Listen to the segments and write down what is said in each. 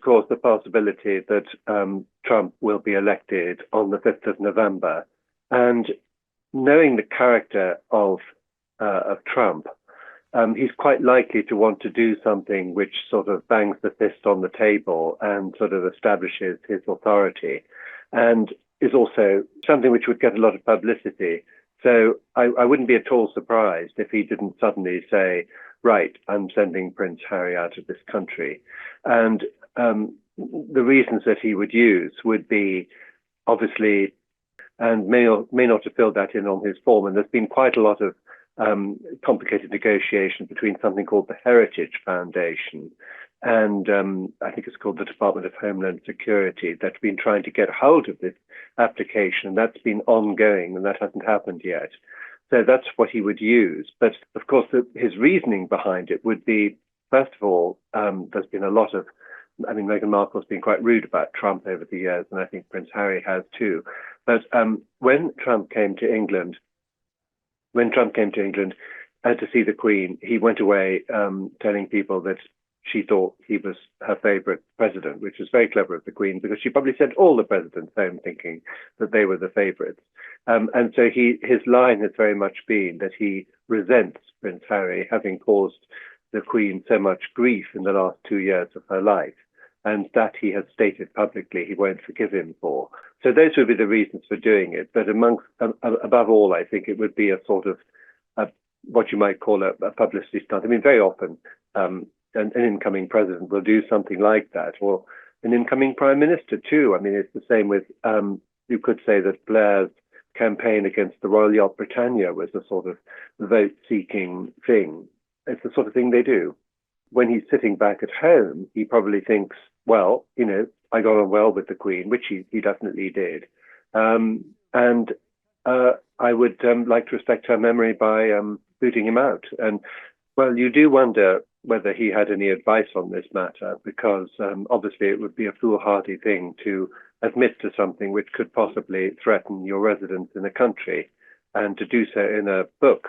course, the possibility that Trump will be elected on the 5th of November. And knowing the character of Trump, he's quite likely to want to do something which sort of bangs the fist on the table and sort of establishes his authority, and is also something which would get a lot of publicity. So I wouldn't be at all surprised if he didn't suddenly say, right, I'm sending Prince Harry out of this country. And the reasons that he would use would be obviously, and may not have filled that in on his form. And there's been quite a lot of complicated negotiation between something called the Heritage Foundation and I think it's called the Department of Homeland Security, that's been trying to get hold of this application. And that's been ongoing, and that hasn't happened yet. So that's what he would use. But of course, his reasoning behind it would be, first of all, there's been a lot of, Meghan Markle's been quite rude about Trump over the years, and I think Prince Harry has too. But when Trump came to England to see the Queen, he went away telling people that she thought he was her favorite president, which was very clever of the Queen, because she probably sent all the presidents home thinking that they were the favorites. And so his line has very much been that he resents Prince Harry having caused the Queen so much grief in the last 2 years of her life, and that he has stated publicly he won't forgive him for. So those would be the reasons for doing it. But above all, I think it would be a sort of what you might call a publicity stunt. Very often an incoming president will do something like that, or an incoming prime minister too. It's the same with, you could say that Blair's campaign against the Royal Yacht Britannia was a sort of vote-seeking thing. It's the sort of thing they do. When he's sitting back at home, he probably thinks, well, I got on well with the Queen, which he definitely did. And I would like to respect her memory by booting him out. And, well, you do wonder whether he had any advice on this matter, because obviously it would be a foolhardy thing to admit to something which could possibly threaten your residence in a country, and to do so in a book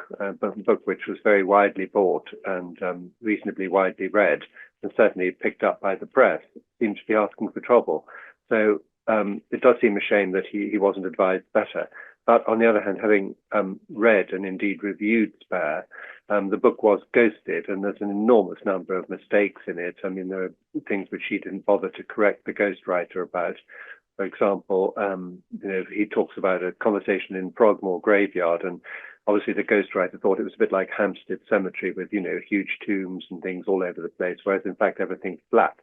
which was very widely bought and reasonably widely read, and certainly picked up by the press, seems to be asking for trouble. So it does seem a shame that he wasn't advised better. But on the other hand, having read and indeed reviewed Spare, the book was ghosted, and there's an enormous number of mistakes in it. There are things which he didn't bother to correct the ghostwriter about. For example, he talks about a conversation in Frogmore Graveyard, and obviously the ghostwriter thought it was a bit like Hampstead Cemetery with, huge tombs and things all over the place, whereas in fact everything's flat,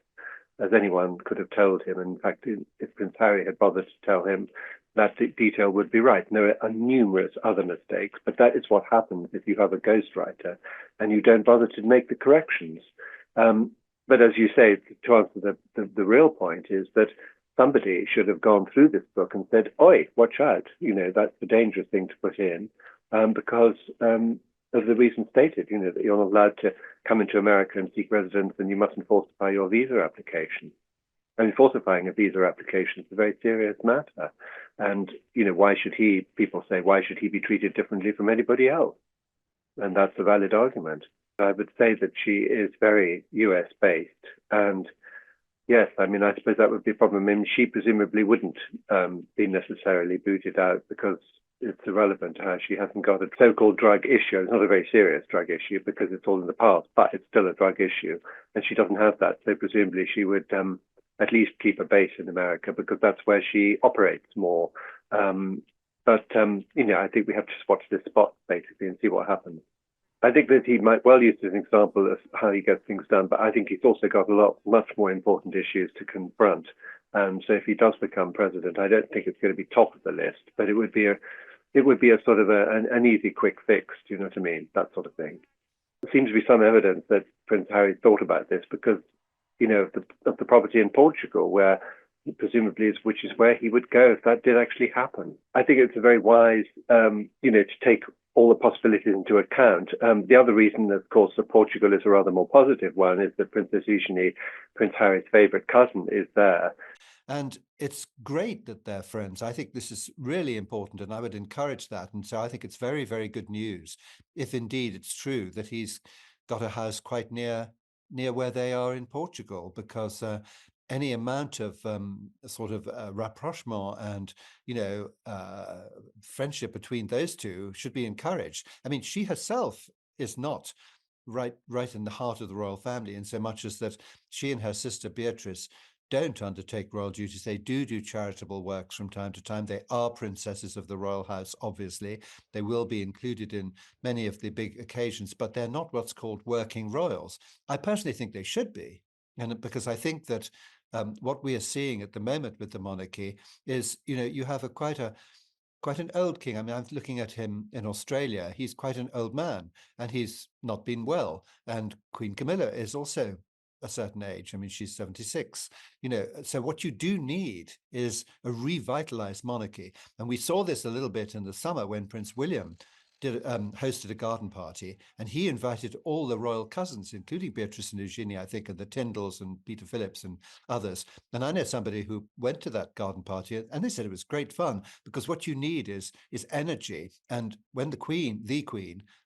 as anyone could have told him. In fact, if Prince Harry had bothered to tell him, that detail would be right. And there are numerous other mistakes, but that is what happens if you have a ghostwriter and you don't bother to make the corrections. But as you say, to answer the real point is that somebody should have gone through this book and said, oi, watch out, that's the dangerous thing to put in, because of the reason stated, that you're not allowed to come into America and seek residence, and you mustn't falsify your visa application. Falsifying a visa application is a very serious matter. And, people say, why should he be treated differently from anybody else? And that's a valid argument. I would say that she is very US based. And yes, I suppose that would be a problem. She presumably wouldn't be necessarily booted out, because it's irrelevant to her. She hasn't got a so-called drug issue. It's not a very serious drug issue because it's all in the past, but it's still a drug issue. And she doesn't have that. So presumably she would at least keep a base in America, because that's where she operates more. But I think we have to just watch this spot, basically, and see what happens. I think that he might well use as an example of how he gets things done, but I think he's also got much more important issues to confront. So if he does become president, I don't think it's going to be top of the list, but it would be a sort of an easy, quick fix. Do you know what I mean? That sort of thing. There seems to be some evidence that Prince Harry thought about this, because of the property in Portugal, where presumably which is where he would go if that did actually happen. I think it's a very wise, to take all the possibilities into account. The other reason, of course, that Portugal is a rather more positive one is that Princess Eugenie, Prince Harry's favourite cousin, is there. And it's great that they're friends. I think this is really important, and I would encourage that. And so I think it's very, very good news, if indeed it's true that he's got a house quite near where they are in Portugal, because any amount of sort of rapprochement and, friendship between those two should be encouraged. I mean, she herself is not right in the heart of the royal family, in so much as that she and her sister Beatrice don't undertake royal duties. They do charitable works from time to time. They are princesses of the royal house, obviously. They will be included in many of the big occasions, but they're not what's called working royals. I personally think they should be, and because I think that what we are seeing at the moment with the monarchy is, you have quite an old king. I mean, I'm looking at him in Australia. He's quite an old man, and he's not been well. And Queen Camilla is also a certain age. I mean, she's 76. So what you do need is a revitalized monarchy. And we saw this a little bit in the summer when Prince William hosted a garden party, and he invited all the royal cousins, including Beatrice and Eugenie, I think, and the Tyndalls and Peter Phillips and others. And I know somebody who went to that garden party, and they said it was great fun, because what you need is energy. And when the Queen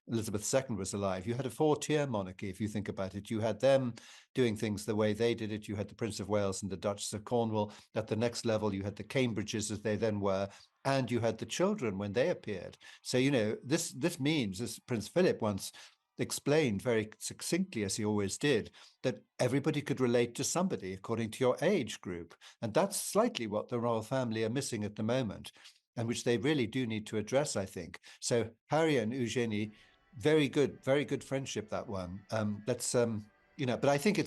Elizabeth II was alive, you had a 4-tier monarchy. If you think about it, you had them doing things the way they did it. You had the Prince of Wales and the Duchess of Cornwall. At the next level, you had the Cambridges, as they then were, and you had the children when they appeared. So, this means, as Prince Philip once explained very succinctly, as he always did, that everybody could relate to somebody according to your age group. And that's slightly what the royal family are missing at the moment, and which they really do need to address, I think. So Harry and Eugenie, very good friendship, that one. But I don't think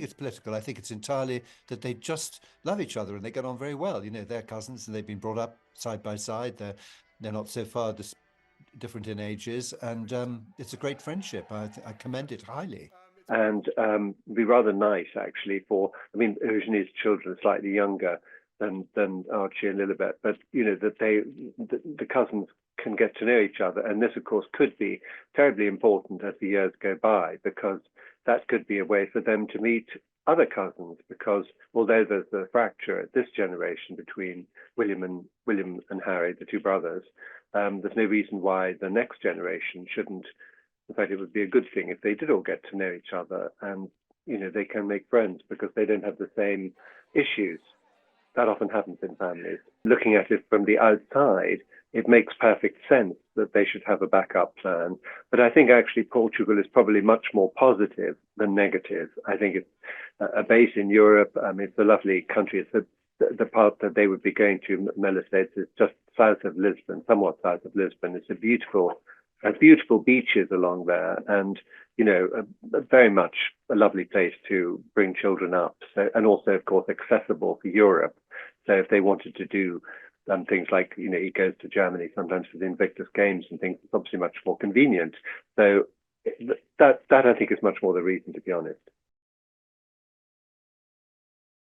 it's political. I think it's entirely that they just love each other and they get on very well. They're cousins and they've been brought up side by side. They're not so far different in ages, and it's a great friendship. I commend it highly. And it'd be rather nice, actually, I mean, Eugenie's children are slightly younger than Archie and Lilibet, but, that the cousins can get to know each other. And this, of course, could be terribly important as the years go by, because that could be a way for them to meet other cousins, because although there's a fracture at this generation between William and Harry, the two brothers, there's no reason why the next generation shouldn't. In fact, it would be a good thing if they did all get to know each other, and they can make friends because they don't have the same issues. That often happens in families. Looking at it from the outside, it makes perfect sense that they should have a backup plan. But I think actually Portugal is probably much more positive than negative. I think it's a base in Europe. It's a lovely country. It's the part that they would be going to, Mela States, is just south of Lisbon, somewhat south of Lisbon. It's has beautiful beaches along there, and very much a lovely place to bring children up. So, and also, of course, accessible for Europe. So if they wanted to do things like, he goes to Germany sometimes for the Invictus Games and things, it's obviously much more convenient. So that I think is much more the reason, to be honest.